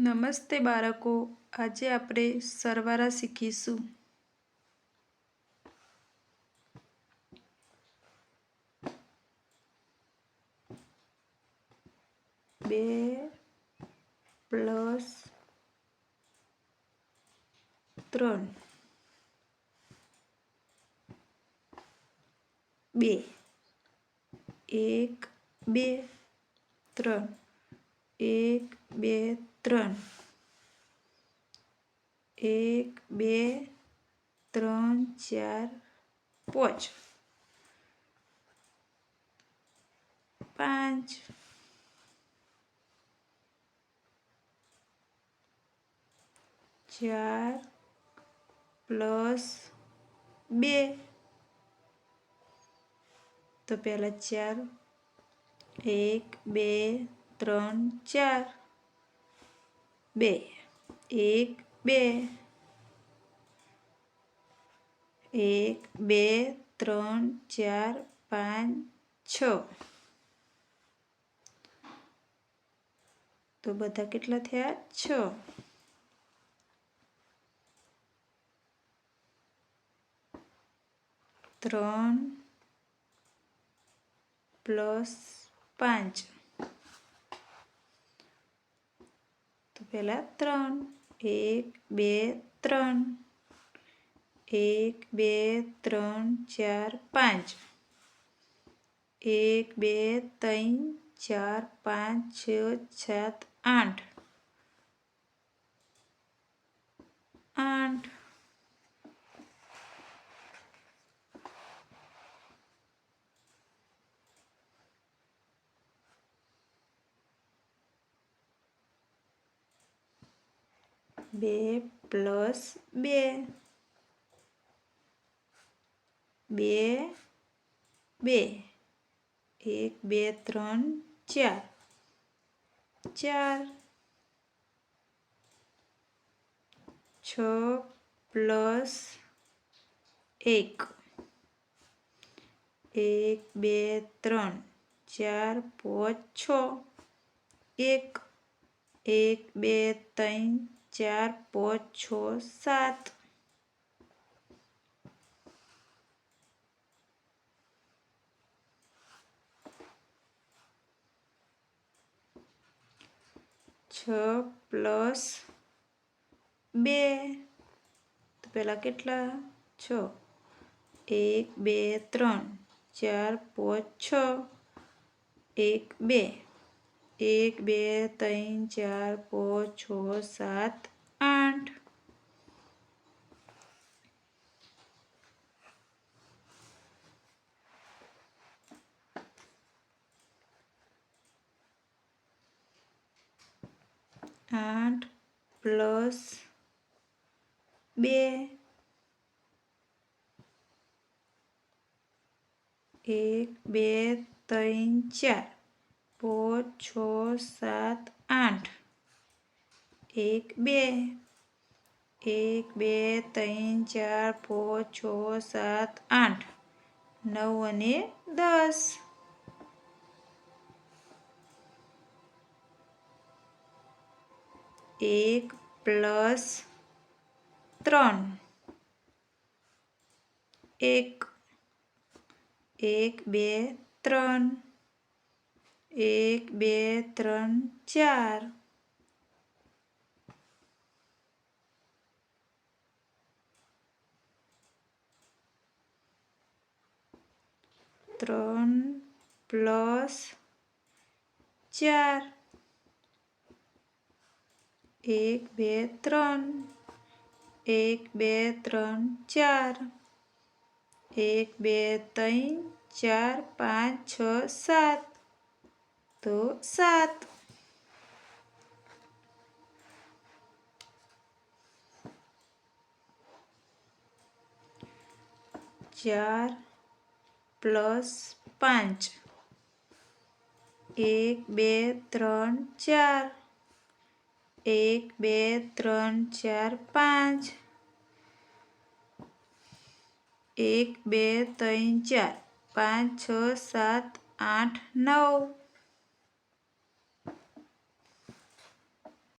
નમસ્તે બાળકો, આજે આપણે સરવાળા શીખીશું. 2 + 3 2 1 2 3 1 2 3 1 2 3 4 5 5 4 + 2 તો પહેલા 4 1 2 3 4 2 1 2 1 2 3 4 5 6 તો બધા કેટલા થયા? 6 3 + 5 તો પહેલા 3 1 2 3 1 2 3 4 5 1 2 3 4 5 6 7 8 8 2 + 2 2 2 1 2 3 4 4 6 + 1 1 2 3 4 5 6 1 1 2 3 4 5 6 7 6 + 2 તો પહેલા કેટલા? 6 1 2 3 4 5 6 1 2 1 2 3 4 5 6 7 8 8 + 2 1 2 3 4 5 6 7 8 1 2 1 2 3 4 5 6 7 8 9 અને 10 1 + 3 1 1 2 3 1 2 3 4 3 + 4 1 2 3 1 2 3 4 1 2 3 4 5 6 7 તો 7 4 + 5 1 2 3 4 1 2 3 4 5 1 2 3 4 5 6 7 8 9